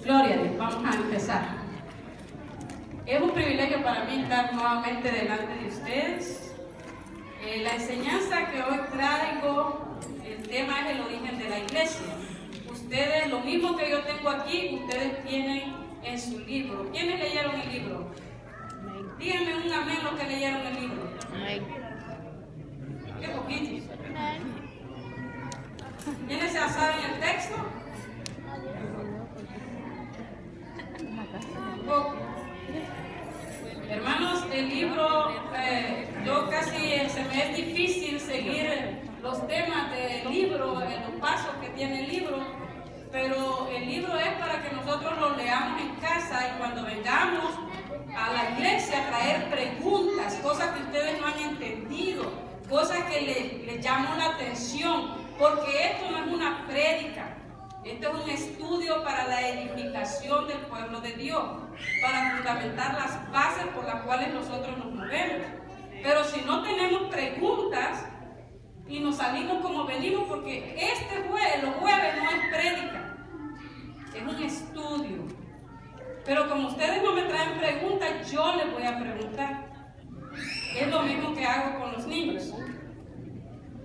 Gloria a Dios, vamos a empezar. Es un privilegio para mí estar nuevamente delante de ustedes. La enseñanza que hoy traigo, el tema es el origen de la iglesia. Ustedes, lo mismo que yo tengo aquí, ustedes tienen en su libro. ¿Quiénes leyeron el libro? Díganme un amén los que leyeron el libro. Qué poquito. ¿Quiénes se saben el texto? Hermanos, el libro, yo casi se me es difícil seguir los temas del libro, los pasos que tiene el libro, pero el libro es para que nosotros lo leamos en casa y cuando vengamos a la iglesia a traer preguntas, cosas que ustedes no han entendido, cosas que les llamó la atención, porque esto no es una prédica. Esto es un estudio para la edificación del pueblo de Dios, para fundamentar las bases por las cuales nosotros nos movemos. Pero si no tenemos preguntas y nos salimos como venimos, porque los jueves no es prédica, es un estudio. Pero como ustedes no me traen preguntas, yo les voy a preguntar. Es lo mismo que hago con los niños.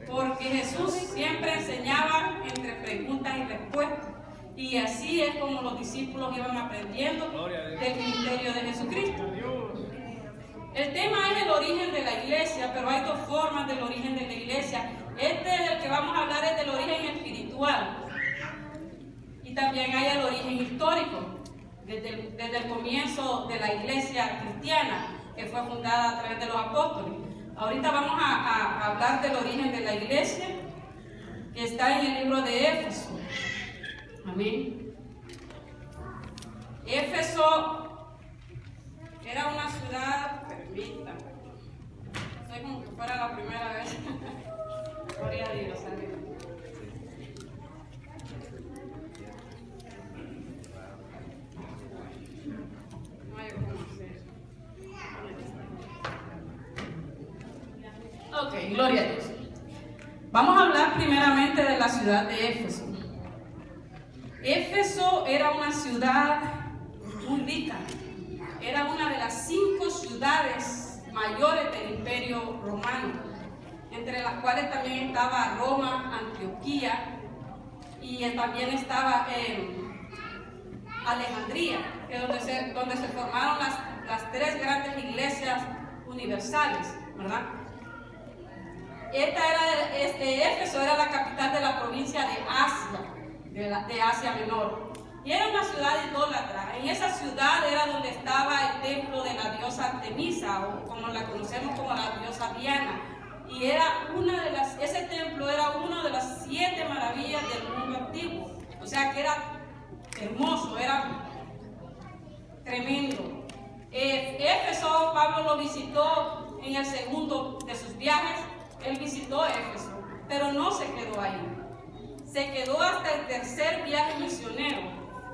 Porque Jesús siempre enseñaba entre preguntas y respuestas. Y así es como los discípulos iban aprendiendo del ministerio de Jesucristo. El tema es el origen de la iglesia, pero hay dos formas del origen de la iglesia. Del que vamos a hablar es del origen espiritual. Y también hay el origen histórico, desde el comienzo de la iglesia cristiana, que fue fundada a través de los apóstoles. Ahorita vamos a hablar del origen de la iglesia, que está en el libro de Éfeso. Amén. Éfeso era una ciudad, permítame, soy como que fuera la primera vez. Gloria a Dios, amén. No hay cómo hacer. Ok, gloria a Dios. Vamos a hablar primeramente de la ciudad de Éfeso. Éfeso era una ciudad muy rica. Era una de las 5 ciudades mayores del Imperio Romano, entre las cuales también estaba Roma, Antioquía, y también estaba Alejandría, que es donde se formaron las 3 grandes iglesias universales, ¿verdad? Éfeso era la capital de la provincia de Asia, de Asia Menor. Y era una ciudad idólatra. En esa ciudad era donde estaba el templo de la diosa Artemisa, o como la conocemos como la diosa Diana. Y ese templo era una de las 7 maravillas del mundo antiguo. O sea que era hermoso, era tremendo. Éfeso, Pablo lo visitó en el segundo de sus viajes. Él visitó Éfeso, pero no se quedó ahí. Se quedó hasta el tercer viaje misionero.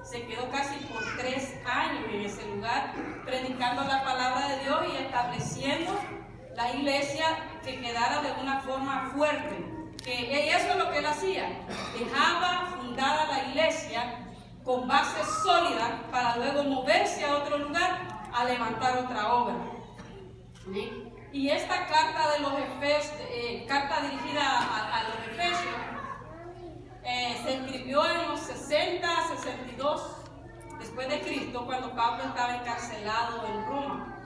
Se quedó casi por 3 años en ese lugar, predicando la palabra de Dios y estableciendo la iglesia que quedara de una forma fuerte. Y eso es lo que él hacía. Dejaba fundada la iglesia con bases sólidas para luego moverse a otro lugar a levantar otra obra. ¿Sí? Y esta carta de los Efesios, carta dirigida a los Efesios, se escribió en los 62 después de Cristo, cuando Pablo estaba encarcelado en Roma.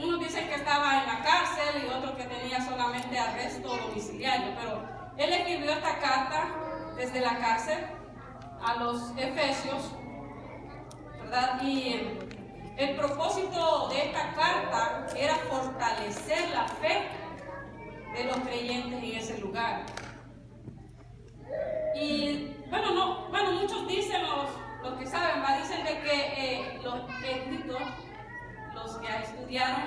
Unos dicen que estaba en la cárcel y otros que tenía solamente arresto domiciliario, pero él escribió esta carta desde la cárcel a los Efesios, ¿verdad? Y el propósito de esta carta era fortalecer la fe de los creyentes en ese lugar. Y bueno, muchos dicen, los que saben, dicen de que los escritos, los que estudiaron,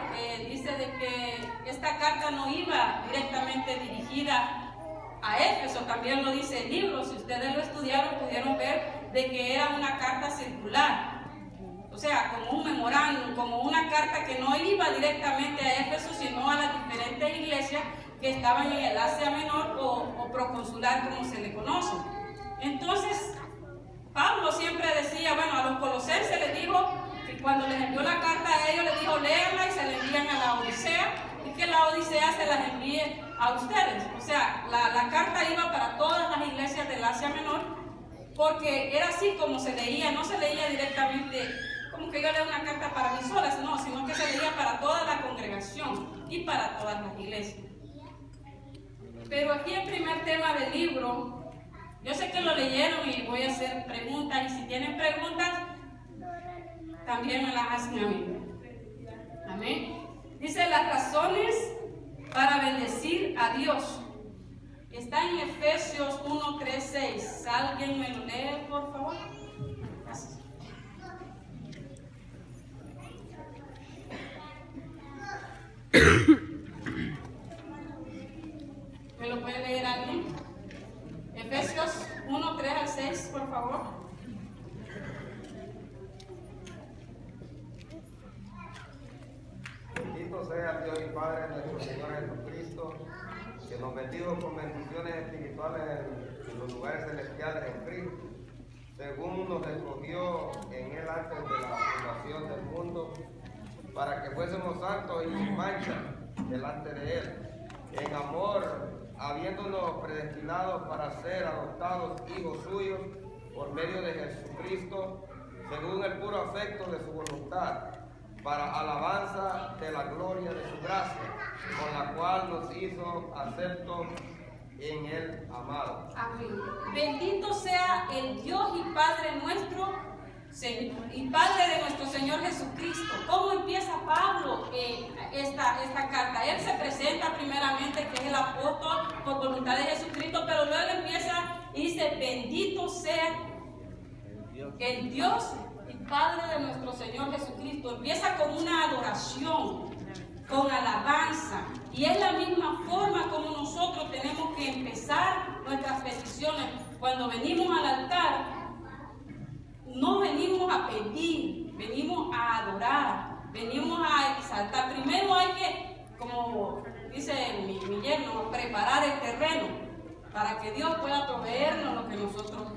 dicen de que esta carta no iba directamente dirigida a Éfeso. También lo dice el libro. Si ustedes lo estudiaron, pudieron ver de que era una carta circular. O sea, como un memorándum, como una carta que no iba directamente a Éfeso, sino a las diferentes iglesias que estaban en el Asia Menor o proconsular, como se le conoce. Entonces, Pablo siempre decía, bueno, a los colosenses les dijo que cuando les envió la carta a ellos, les dijo, léanla y se la envían a la Odisea, y que la Odisea se las envíe a ustedes. O sea, la carta iba para todas las iglesias del Asia Menor, porque era así como se leía, no se leía directamente como que yo leo una carta para mí sola, no, sino que se leía para toda la congregación y para todas las iglesias. Pero aquí el primer tema del libro, yo sé que lo leyeron y voy a hacer preguntas, y si tienen preguntas, también me las hacen a mí. Amén. Dice las razones para bendecir a Dios. Está en Efesios 1, 3, 6. ¿Alguien me lo lee, por favor? Gracias. ¿Me lo puede leer alguien? Efesios 1, 3 al 6, por favor. Bendito sea Dios y Padre de nuestro Señor Jesucristo, que nos bendijo con bendiciones espirituales en los lugares celestiales en Cristo, según nos escogió en Él antes de la fundación del mundo, para que fuésemos santos y sin mancha delante de Él, en amor, habiéndonos predestinados para ser adoptados hijos suyos por medio de Jesucristo, según el puro afecto de su voluntad, para alabanza de la gloria de su gracia, con la cual nos hizo aceptos en el amado. Amén. Bendito sea el Dios y Padre nuestro y Padre de nuestro Señor Jesucristo. ¿Cómo empieza Pablo esta carta? Él se presenta primeramente que es el apóstol por voluntad de Jesucristo, pero luego empieza y dice, bendito sea el Dios y Padre de nuestro Señor Jesucristo. Empieza con una adoración, con alabanza, y es la misma forma como nosotros tenemos que empezar nuestras peticiones. Cuando venimos al altar, no venimos a pedir, venimos a adorar, venimos a exaltar. Primero hay que, como dice mi yerno, preparar el terreno para que Dios pueda proveernos lo que nosotros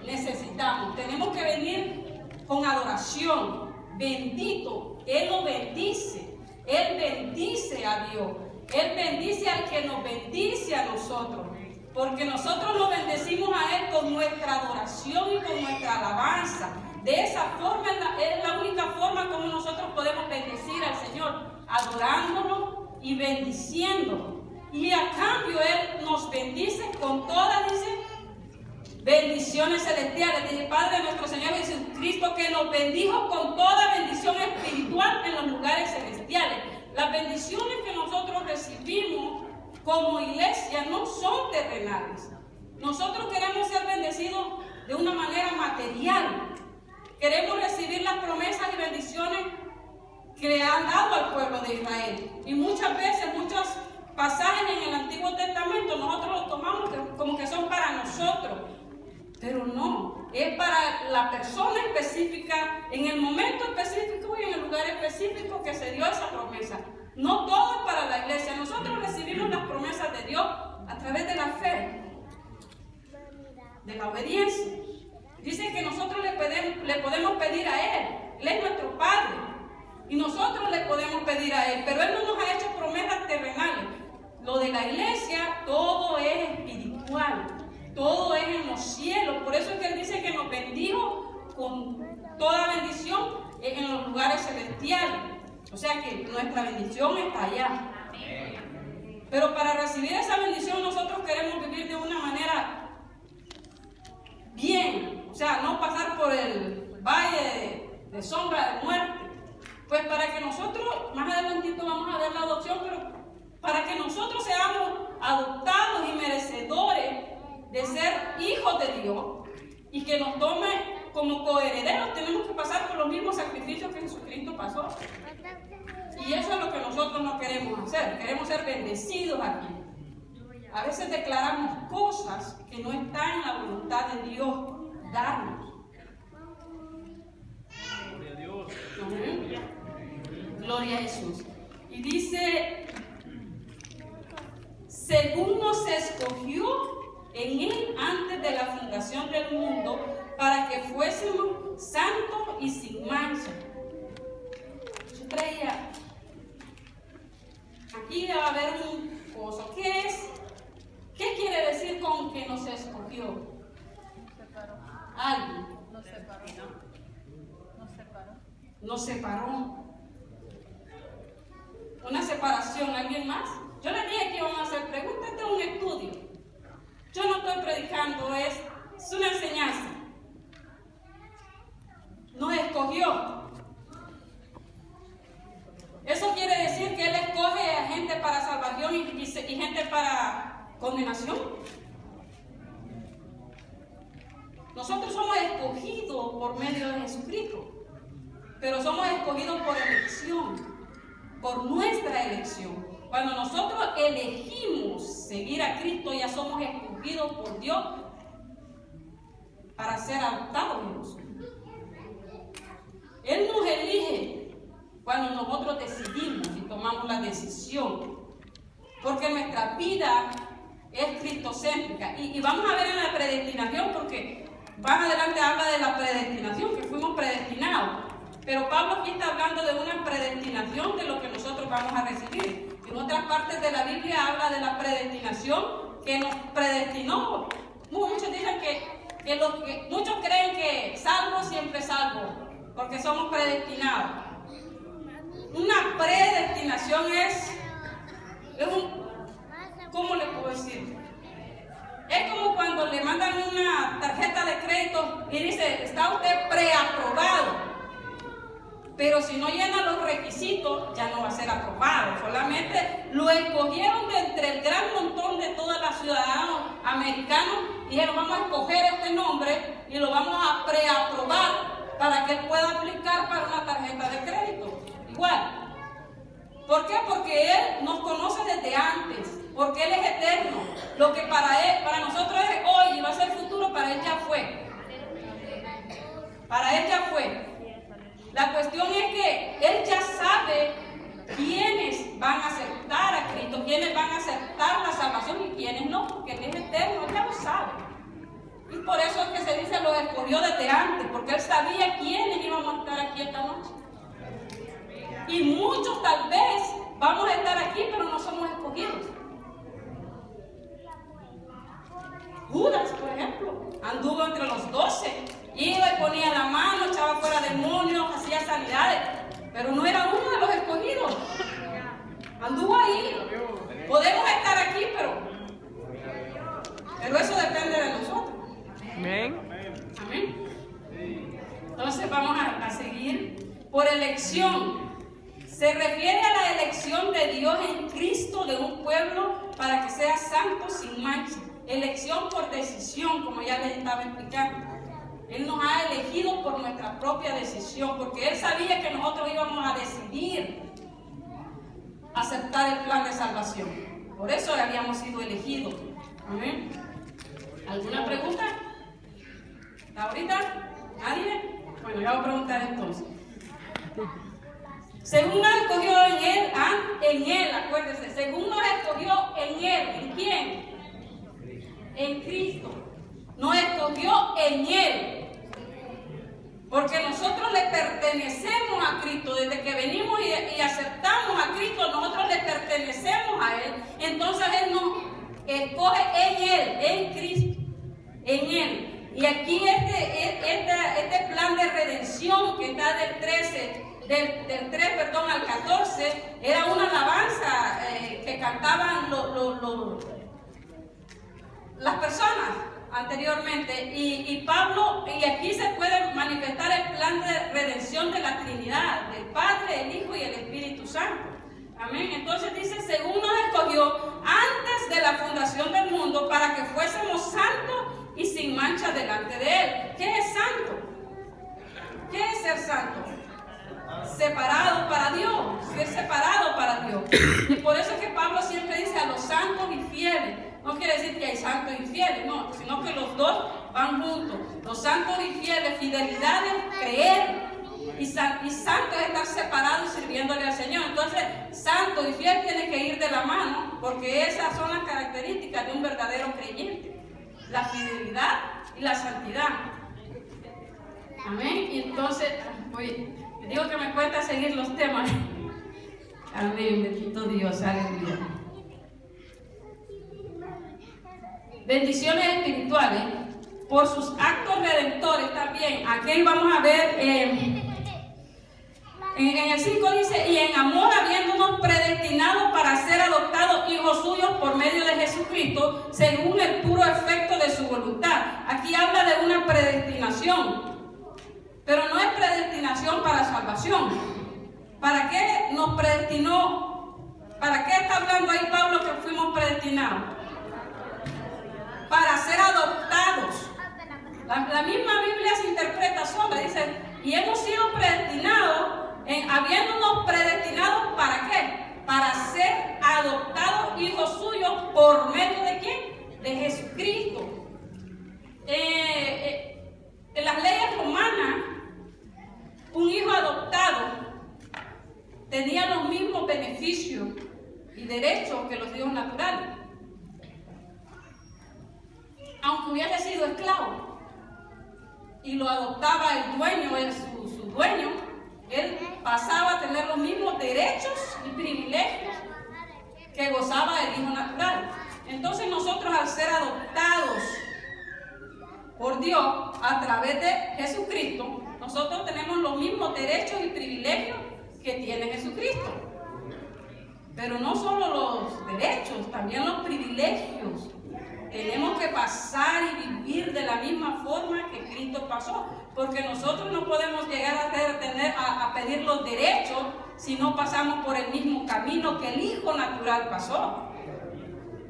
necesitamos. Tenemos que venir con adoración. Bendito, Él lo bendice, Él bendice a Dios, Él bendice al que nos bendice a nosotros, porque nosotros lo bendecimos a Él con nuestra adoración y con nuestra alabanza. De esa forma es la única forma como nosotros podemos bendecir al Señor, adorándolo y bendiciéndolo. Y a cambio Él nos bendice con todas, dice, bendiciones celestiales. Dice Padre de nuestro Señor Jesucristo, que nos bendijo con toda bendición espiritual en los lugares celestiales. Las bendiciones que nosotros recibimos como iglesia no son terrenales. Nosotros queremos ser bendecidos de una manera material. Queremos recibir las promesas y bendiciones que le han dado al pueblo de Israel. Y muchas veces, muchos pasajes en el Antiguo Testamento nosotros los tomamos como que son para nosotros. Pero no, es para la persona específica, en el momento específico y en el lugar específico que se dio esa promesa. No todo es para la iglesia. Nosotros recibimos las promesas de Dios a través de la fe, de la obediencia. Dice que nosotros le podemos pedir a Él. Él es nuestro Padre. Y nosotros le podemos pedir a Él. Pero Él no nos ha hecho promesas terrenales. Lo de la iglesia, todo es espiritual. Todo es en los cielos. Por eso es que Él dice que nos bendijo con toda bendición en los lugares celestiales. O sea que nuestra bendición está allá. Pero para recibir esa bendición nosotros queremos vivir de una manera bien. O sea, no pasar por el valle de sombra de muerte. Pues para que nosotros, más adelantito vamos a ver la adopción, pero para que nosotros seamos adoptados y merecedores de ser hijos de Dios y que nos tome como coherederos, tenemos que pasar por los mismos sacrificios que Jesucristo pasó. Y eso es lo que nosotros no queremos hacer. Queremos ser bendecidos aquí. A veces declaramos cosas que no están en la voluntad de Dios darnos. Gloria a Dios. Gloria a Jesús. Y dice, según nos escogió en Él antes de la fundación del mundo, para que fuésemos santos y sin mancha. Yo creía, aquí va a haber un coso. ¿Qué es? ¿Qué quiere decir con que nos escogió? Alguien. Nos separó. Una separación, ¿alguien más? Yo les dije que iban a hacer preguntas, este es un estudio. Yo no estoy predicando, es una enseñanza. Nos escogió. Eso quiere decir que Él escoge a gente para salvación y gente para condenación. Nosotros somos escogidos por medio de Jesucristo, pero somos escogidos por elección, por nuestra elección. Cuando nosotros elegimos seguir a Cristo, ya somos escogidos por Dios para ser adoptados en nosotros. Él nos elige cuando nosotros decidimos y tomamos la decisión, porque nuestra vida es cristocéntrica. Y vamos a ver en la predestinación, porque más adelante habla de la predestinación, que fuimos predestinados. Pero Pablo aquí está hablando de una predestinación de lo que nosotros vamos a recibir. En otras partes de la Biblia habla de la predestinación que nos predestinó. Muchos dicen muchos creen que salvo siempre salvo, porque somos predestinados. Una predestinación es ¿cómo le puedo decir? Es como cuando le mandan una tarjeta de crédito y dice, está usted preaprobado. Pero si no llena los requisitos, ya no va a ser aprobado. Solamente lo escogieron de entre el gran montón de todos los ciudadanos americanos. Dijeron, vamos a escoger este nombre y lo vamos a preaprobar para que él pueda aplicar para una tarjeta de crédito. Igual. ¿Por qué? Porque Él nos conoce desde antes. Porque Él es eterno. Lo que para nosotros es hoy y va a ser futuro, para Él ya fue. Para Él ya fue. La cuestión es que Él ya sabe quiénes van a aceptar a Cristo, quiénes van a aceptar la salvación y quiénes no, porque Él es eterno, Él ya lo sabe. Y por eso es que se dice, los escogió desde antes, porque Él sabía quiénes íbamos a estar aquí esta noche. Y muchos tal vez vamos a estar aquí, pero no somos escogidos. Judas, por ejemplo, anduvo entre los 12, iba y ponía la mano, echaba fuera demonios, hacía sanidades, pero no era uno de los escogidos. Anduvo ahí. Podemos estar aquí, pero eso depende de nosotros. Amén. Amén. Entonces vamos a seguir. Por elección. Se refiere a la elección de Dios en Cristo de un pueblo para que sea santo sin mancha. Elección por decisión, como ya les estaba explicando. Él nos ha elegido por nuestra propia decisión, porque Él sabía que nosotros íbamos a decidir aceptar el plan de salvación. Por eso habíamos sido elegidos. Amén. ¿Alguna pregunta? ¿Hasta ahorita? ¿Nadie? Bueno, ya voy a preguntar entonces. Según nos escogió en Él, acuérdense, según nos escogió en Él, ¿en quién? En Cristo. Nos escogió en Él. Porque nosotros le pertenecemos a Cristo. Desde que venimos y aceptamos a Cristo, nosotros le pertenecemos a Él. Entonces Él nos escoge en Él, en Cristo, en Él. Y aquí este plan de redención que está del 3 al 14, era una alabanza que cantaban las personas anteriormente. Y Pablo, y aquí se puede manifestar el plan de redención de la Trinidad, del Padre, el Hijo y el Espíritu Santo. Amén. Entonces dice, según nos escogió antes de la fundación del mundo para que fuésemos santos y sin mancha delante de Él. ¿Qué es santo? ¿Qué es ser santo? Separado para Dios, ser separado para Dios. Y por eso es que Pablo siempre dice a los santos y fieles. No quiere decir que hay santos y fieles, no, sino que los dos van juntos. Los santos y fieles, fidelidad es creer. Y santo es estar separado y sirviéndole al Señor. Entonces, santo y fiel tienen que ir de la mano, porque esas son las características de un verdadero creyente. la fidelidad y la santidad. Amén. Y entonces, digo que me cuesta seguir los temas. Amén, bendito Dios, aleluya. Bendiciones espirituales por sus actos redentores también. Aquí vamos a ver en el 5 dice: y en amor habiéndonos predestinados para ser adoptados hijos suyos por medio de Jesucristo, según el puro efecto de su voluntad. Aquí habla de una predestinación, pero no es predestinación para salvación. ¿Para qué nos predestinó? ¿Para qué está hablando ahí Pablo que fuimos predestinados? Para ser adoptados. La misma Biblia se interpreta sola, dice: y hemos sido predestinados, habiéndonos predestinados, ¿para qué? Para ser adoptados hijos suyos por medio de ¿quién? De Jesucristo. En las leyes romanas, un hijo adoptado tenía los mismos beneficios y derechos que los hijos naturales, aunque hubiese sido esclavo y lo adoptaba el dueño, su dueño, él pasaba a tener los mismos derechos y privilegios que gozaba el hijo natural. Entonces nosotros, al ser adoptados por Dios a través de Jesucristo, nosotros tenemos los mismos derechos y privilegios que tiene Jesucristo. Pero no solo los derechos, también los privilegios. Tenemos que pasar y vivir de la misma forma que Cristo pasó, porque nosotros no podemos llegar a pedir los derechos si no pasamos por el mismo camino que el hijo natural pasó.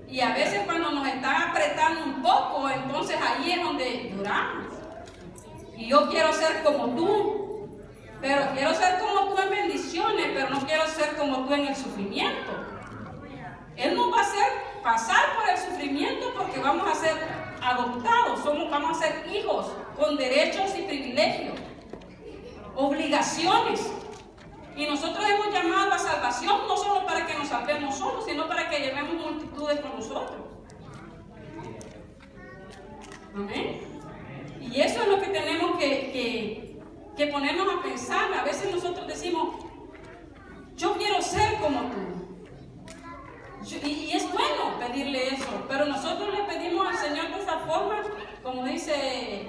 Y a veces cuando nos está apretando un poco, entonces ahí es donde lloramos. Y yo quiero ser como tú, pero quiero ser como tú en bendiciones, pero no quiero ser como tú en el sufrimiento. Él nos va a hacer pasar por el sufrimiento porque vamos a ser adoptados, vamos a ser hijos con derechos y privilegios, obligaciones. Y nosotros hemos llamado a salvación no solo para que nos salvemos solos, sino para que llevemos multitudes con nosotros. Amén. Y eso es lo que tenemos que ponernos a pensar. A veces nosotros decimos: yo quiero ser como tú. Y es bueno pedirle eso, pero nosotros le pedimos al Señor de esa forma, como dice,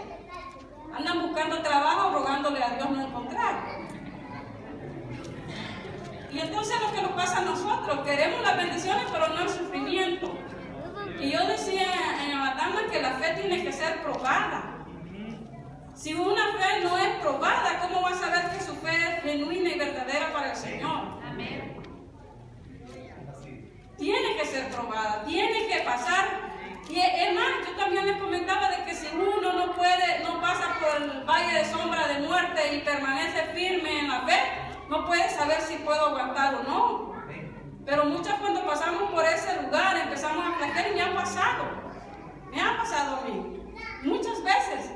andan buscando trabajo rogándole a Dios no encontrar. Y entonces lo que nos pasa a nosotros, queremos las bendiciones pero no el sufrimiento. Y yo decía en Abatama que la fe tiene que ser probada. Si una fe no es probada, ¿cómo va a saber que su fe es genuina y verdadera para el Señor? Amén. Tiene que ser probada, tiene que pasar. Y es más, yo también les comentaba de que si uno no pasa por el valle de sombra de muerte y permanece firme en la fe, no puede saber si puedo aguantar o no. Pero muchas, cuando pasamos por ese lugar, empezamos a flaquear, y me ha pasado a mí, muchas veces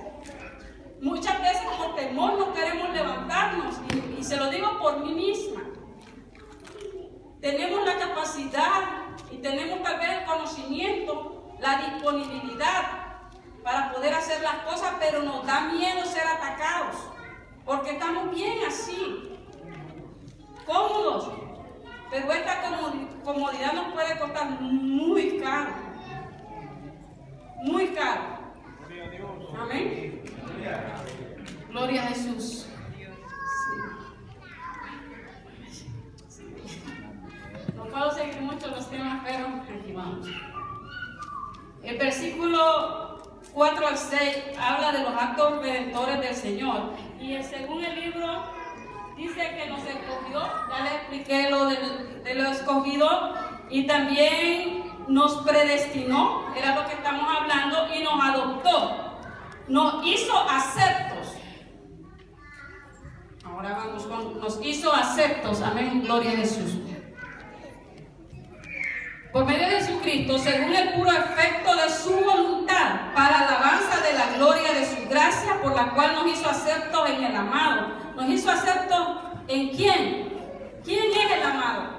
por temor no queremos levantarnos, y se lo digo por mí misma. Tenemos la capacidad y tenemos tal vez el conocimiento, la disponibilidad para poder hacer las cosas, pero nos da miedo ser atacados, porque estamos bien así, cómodos. Pero esta comodidad nos puede costar muy caro. Muy caro. Amén. Gloria a Jesús. No puedo seguir mucho los temas, pero aquí vamos. El versículo 4 al 6 habla de los actos redentores del Señor. Y según el libro, dice que nos escogió, ya les expliqué lo de lo escogido, y también nos predestinó, era lo que estamos hablando, y nos adoptó, nos hizo aceptos. Ahora vamos con, nos hizo aceptos, amén, gloria a Jesús. Por medio de Jesucristo, según el puro efecto de su voluntad, para alabanza de la gloria de su gracia, por la cual nos hizo aceptos en el amado. ¿Nos hizo aceptos en quién? ¿Quién es el amado?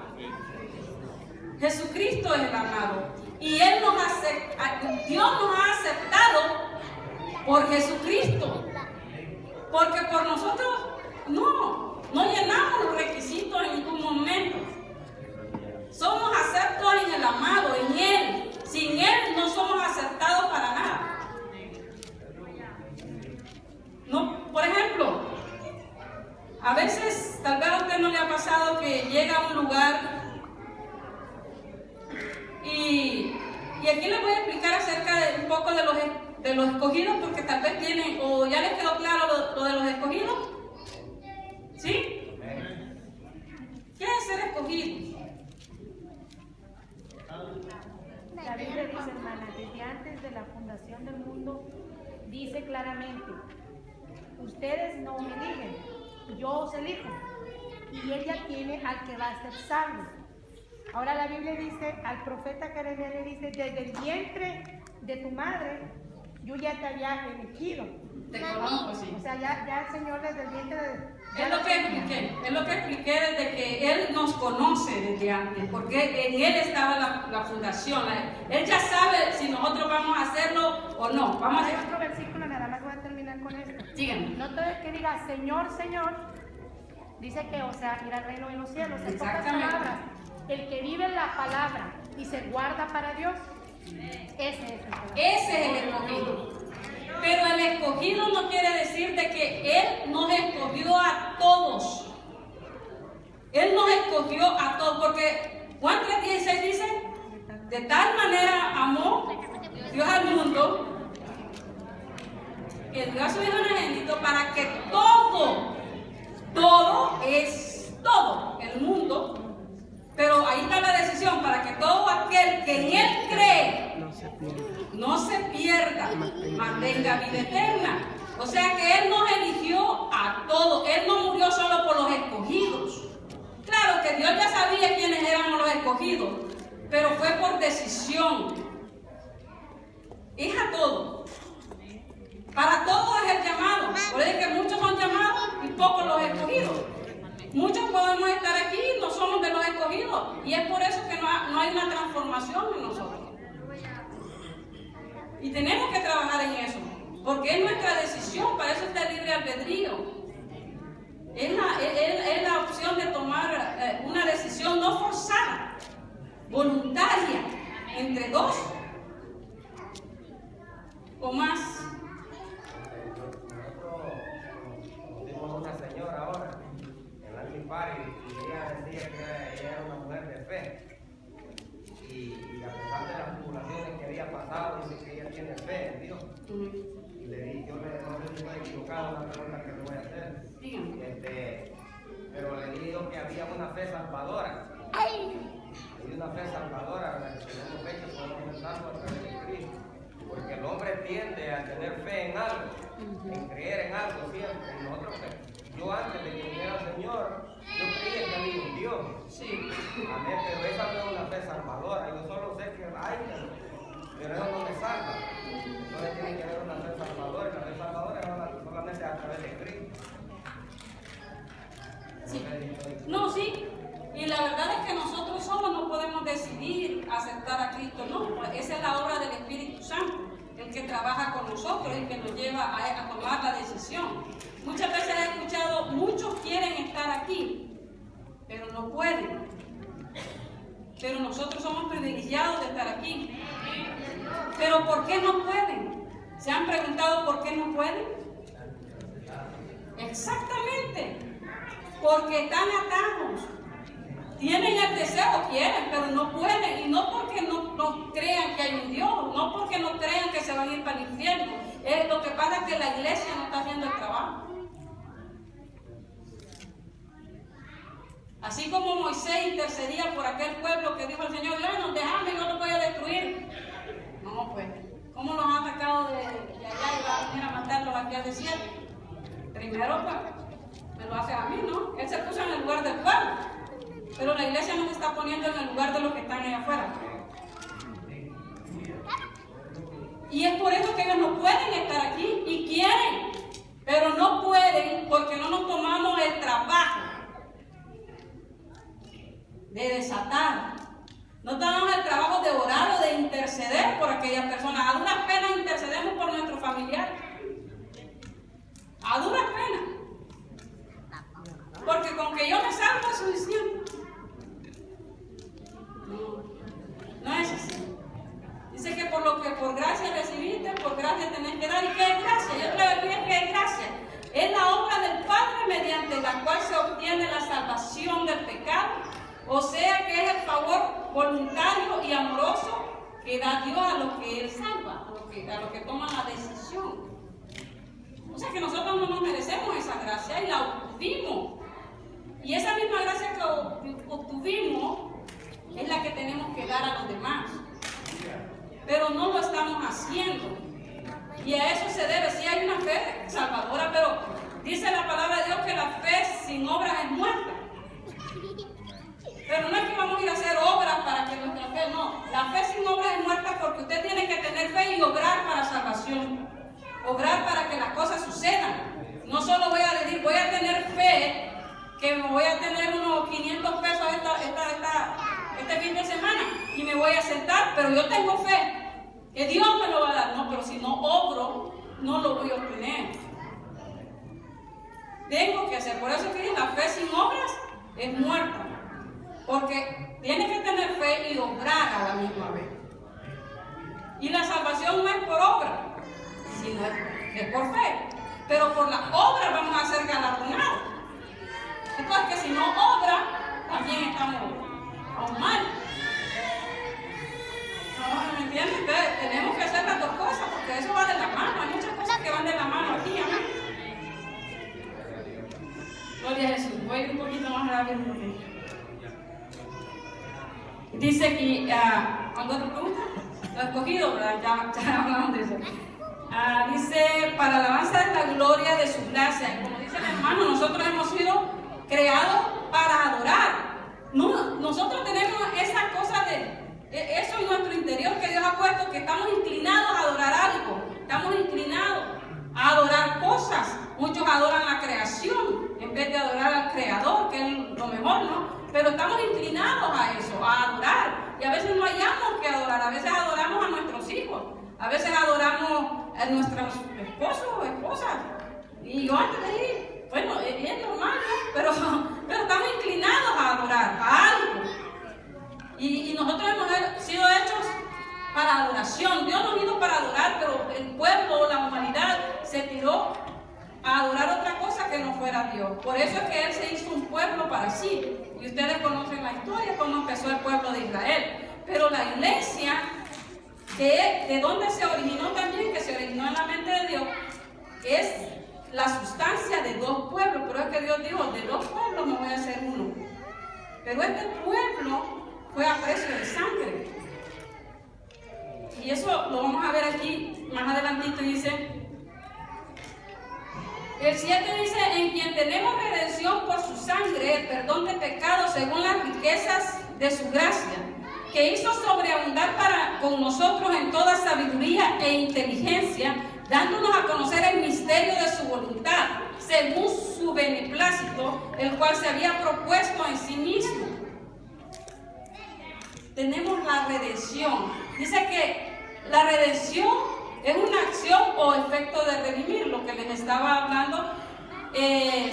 Jesucristo es el amado. Y Dios nos ha aceptado por Jesucristo. Porque por nosotros no llenamos los requisitos en ningún momento. Somos aceptos en el amado, en Él. Sin Él no somos aceptados para nada. No, por ejemplo, a veces, tal vez a usted no le ha pasado que llega a un lugar y aquí les voy a explicar acerca de un poco de los escogidos, porque tal vez tienen, o ya les quedó claro lo de los escogidos. ¿Sí? ¿Qué es ser escogido? La Biblia dice, hermana, desde antes de la fundación del mundo, dice claramente, ustedes no me eligen, yo os elijo, y ella tiene al que va a ser salvo. Ahora la Biblia dice, al profeta Jeremías le dice, desde el vientre de tu madre, yo ya te había elegido. Te conozco, sí. O sea, ya el Señor desde el vientre de... Es lo que expliqué desde que Él nos conoce desde antes, porque en Él estaba la fundación. Él ya sabe si nosotros vamos a hacerlo o no. Vamos a Hay hacer. otro versículo, nada más voy a terminar con esto. Sígueme. No todo el que diga Señor, Señor, dice que, o sea, ir al reino de los cielos. En pocas Exactamente. palabras, el que vive la palabra y se guarda para Dios, ese es el palabra. Ese es el escogido. Pero el escogido no quiere decir de que Él nos escogió a todos. Él nos escogió a todos, porque Juan 3:16 dice, de tal manera amó Dios al mundo, que dio a su Hijo unigénito para que todo es todo, el mundo, pero ahí está la decisión, para que todo aquel que en Él cree no se pierda, mantenga vida eterna. O sea que Él nos eligió a todos. Él no murió solo por los escogidos. Claro que Dios ya sabía quiénes éramos los escogidos, pero fue por decisión. Es a todos. Para todos es el llamado. Por eso es que muchos son llamados y pocos los escogidos. Muchos podemos estar aquí y no somos de los escogidos. Y es por eso que no hay una transformación en nosotros. Y tenemos que trabajar en eso, porque es nuestra decisión, para eso está el libre albedrío. Es la opción de tomar una decisión no forzada, voluntaria, entre dos o más. Nosotros conocimos una señora ahora, en la Party, y ella decía que ella era una mujer de fe. Y a pesar de las tribulaciones que había pasado, dice que ella tiene fe en Dios. Y le dije, yo no sé si estoy equivocado, una pregunta que le voy a hacer. Pero le digo que había una fe salvadora. Había una fe salvadora, la que tenemos fe que podemos pensarlo a través de Cristo. Porque el hombre tiende a tener fe en algo, en creer en algo siempre. Y nosotros, yo antes de que viniera el Señor, yo creía que había un Dios. Sí. Amén, pero esa no es una fe salvadora. Yo solo sé que hay, pero eso no me salva. Entonces tiene que haber una fe salvadora. Y la fe salvadora es solamente a través de Cristo. Sí. No, sí. Y la verdad es que nosotros solos no podemos decidir aceptar a Cristo, no. Esa es la obra del Espíritu Santo, el que trabaja con nosotros y que nos lleva a tomar la decisión. Muchas veces he escuchado, muchos quieren estar aquí, pero no pueden. Pero nosotros somos privilegiados de estar aquí. Pero ¿por qué no pueden? ¿Se han preguntado por qué no pueden? Exactamente. Porque están atados. Tienen el deseo, quieren, pero no pueden. Y no porque no crean que hay un Dios, no porque no crean que se van a ir para el infierno. Lo que pasa es que la iglesia no está haciendo el trabajo. Así como Moisés intercedía por aquel pueblo que dijo el Señor, bueno, déjame, no lo voy a destruir. No, pues, ¿cómo los han sacado de allá y van a venir a matarlos aquí al desierto? Primero, pues, me lo hace a mí, ¿no? Él se puso en el lugar del pueblo. Pero la iglesia no se está poniendo en el lugar de los que están allá afuera. Y es por eso que ellos no pueden estar aquí y quieren, pero no pueden porque no nos tomamos el trabajo de desatar. No tomamos el trabajo de orar o de interceder interceder por aquellas personas. A duras penas intercedemos por nuestros familiares. A duras penas. Porque con que yo me salvo es suficiente. No es así. Dice que por gracia recibiste, por gracia tenés que dar. ¿Y qué es gracia? Yo te voy a decir qué es gracia. Es la obra del Padre mediante la cual se obtiene la salvación del pecado. O sea que es el favor voluntario y amoroso que da Dios a los que Él salva, a los que toman la decisión. O sea que nosotros no nos merecemos esa gracia y la obtuvimos. Y esa misma gracia que obtuvimos es la que tenemos que dar a los demás. Pero no lo estamos haciendo. Y a eso se debe. Sí hay una fe salvadora, pero dice la palabra de Dios que la fe sin obras es muerta. Pero no es que vamos a ir a hacer obras para que nuestra fe, no. La fe sin obras es muerta porque usted tiene que tener fe y obrar para salvación. Obrar para que las cosas sucedan. No solo voy a decir, voy a tener fe, que me voy a tener unos 500 pesos este fin de semana y me voy a sentar, pero yo tengo fe que Dios me lo va a dar. No, pero si no obro, no lo voy a obtener. Tengo que hacer. Por eso que la fe sin obras es muerta. Porque tiene que tener fe y obrar a la misma vez. Y la salvación no es por obra, sino es por fe. Pero por la obra vamos a ser galardonados. Entonces que si no obra, también estamos aún mal. ¿Me entienden? Entonces, tenemos que hacer las dos cosas, porque eso va de la mano. Hay muchas cosas que van de la mano aquí, amén. Gloria a Jesús. Voy a ir un poquito más rápido. Dice aquí, ¿alguna pregunta? Lo he escogido, ¿verdad? Ya hablamos de eso. Dice, para alabanza de la gloria de su gracia. Como dice el hermano, nosotros hemos sido creados para adorar. No, nosotros tenemos esa cosa eso en nuestro interior que Dios ha puesto, que estamos inclinados a adorar algo. Estamos inclinados a adorar cosas. Muchos adoran la creación en vez de adorar al Creador, que es lo mejor, ¿no? Pero estamos inclinados a eso, a adorar. Y a veces no hayamos que adorar. A veces adoramos a nuestros hijos. A veces adoramos a nuestros esposos o esposas. Y yo antes de ir, bueno, es normal, ¿no? Pero estamos inclinados a adorar a algo. Y nosotros hemos sido hechos para adoración. Dios nos hizo para adorar, pero el pueblo, la humanidad, se tiró a adorar otra cosa que no fuera Dios. Por eso es que Él se hizo un pueblo para sí. Y ustedes conocen la historia, cómo empezó el pueblo de Israel. Pero la iglesia, de donde se originó también, que se originó en la mente de Dios, es la sustancia de dos pueblos. Pero es que Dios dijo, de dos pueblos me voy a hacer uno. Pero este pueblo fue a precio de sangre. Y eso lo vamos a ver aquí más adelantito. Dice, el 7 dice, en quien tenemos redención por su sangre, el perdón de pecados según las riquezas de su gracia, que hizo sobreabundar con nosotros en toda sabiduría e inteligencia, dándonos a conocer el misterio de su voluntad, según su beneplácito, el cual se había propuesto en sí mismo. Tenemos la redención. Dice que la redención es una acción o efecto de redimir, lo que les estaba hablando.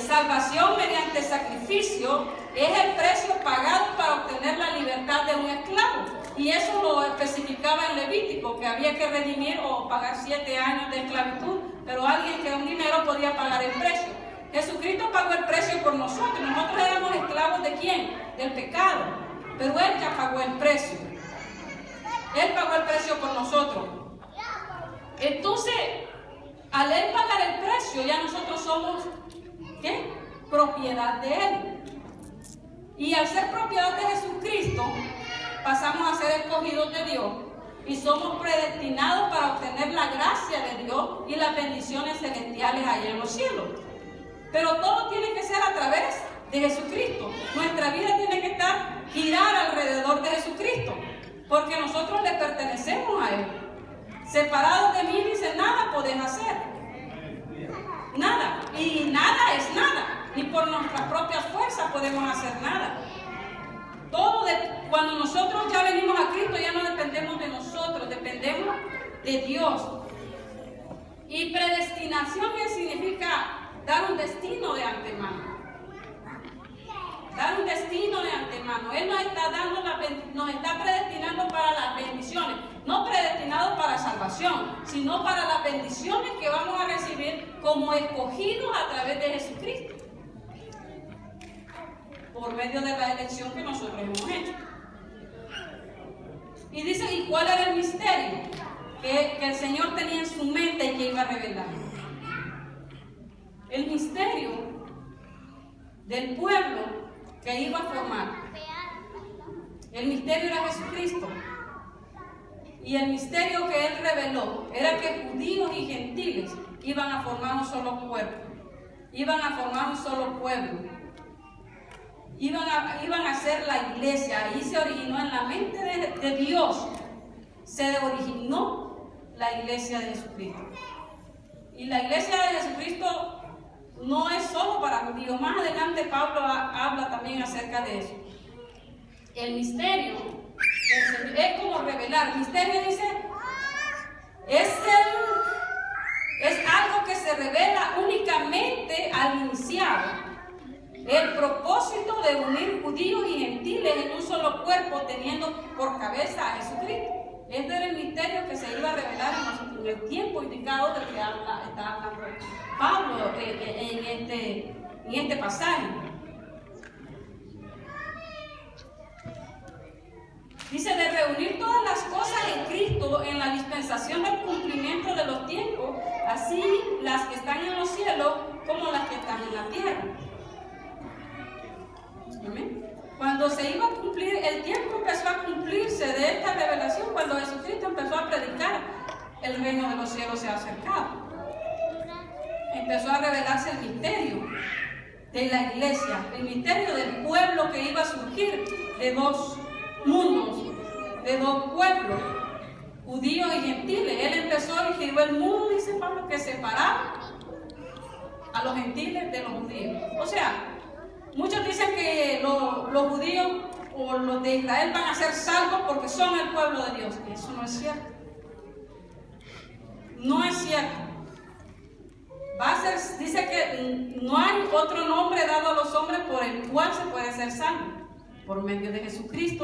Salvación mediante sacrificio es el precio pagado para obtener la libertad de un esclavo. Y eso lo especificaba en Levítico, que había que redimir o pagar 7 años de esclavitud, pero alguien que un dinero podía pagar el precio. Jesucristo pagó el precio por nosotros. Nosotros éramos esclavos ¿de quién? Del pecado. Pero Él ya pagó el precio. Él pagó el precio por nosotros. Entonces, al Él pagar el precio, ya nosotros somos, ¿qué? Propiedad de Él. Y al ser propiedad de Jesucristo, pasamos a ser escogidos de Dios y somos predestinados para obtener la gracia de Dios y las bendiciones celestiales allá en los cielos. Pero todo tiene que ser a través de Jesucristo. Nuestra vida tiene que girar alrededor de Jesucristo, porque nosotros le pertenecemos a Él. Separados de mí, dice, nada podés hacer. Nada. Y nada es nada. Ni por nuestras propias fuerzas podemos hacer nada. Cuando nosotros ya venimos a Cristo, ya no dependemos de nosotros, dependemos de Dios. Y predestinación significa dar un destino de antemano. Dar un destino de antemano. Él nos está predestinando para las bendiciones. No predestinados para salvación, sino para las bendiciones que vamos a recibir como escogidos a través de Jesucristo. Por medio de la elección que nosotros hemos hecho. Y dice, ¿y cuál era el misterio que el Señor tenía en su mente y que iba a revelar? El misterio del pueblo que iba a formar. El misterio era Jesucristo. Y el misterio que Él reveló era que judíos y gentiles iban a formar un solo cuerpo. Iban a formar un solo pueblo. Iban a ser la iglesia. Ahí se originó en la mente de Dios. Se originó la iglesia de Jesucristo. Y la iglesia de Jesucristo no es solo para judíos. Más adelante Pablo habla también acerca de eso. El misterio es como revelar. El misterio dice, es algo que se revela únicamente al iniciado. El propósito de unir judíos y gentiles en un solo cuerpo, teniendo por cabeza a Jesucristo. Este era el misterio que se iba a revelar en el tiempo indicado del que está hablando Pablo en este pasaje. Dice, de reunir todas las cosas en Cristo en la dispensación del cumplimiento de los tiempos, así las que están en los cielos como las que están en la tierra. ¿Amén? Cuando se iba a cumplir, el tiempo empezó a cumplirse de esta revelación, cuando Jesucristo empezó a predicar, el reino de los cielos se ha acercado. Empezó a revelarse el misterio de la iglesia, el misterio del pueblo que iba a surgir de dos mundos, de dos pueblos, judíos y gentiles. Él empezó a escribir el mundo, dice Pablo, que separaba a los gentiles de los judíos. O sea, muchos dicen que los judíos o los de Israel van a ser salvos porque son el pueblo de Dios. Eso no es cierto. No es cierto. Dice que no hay otro nombre dado a los hombres por el cual se puede ser salvo. Por medio de Jesucristo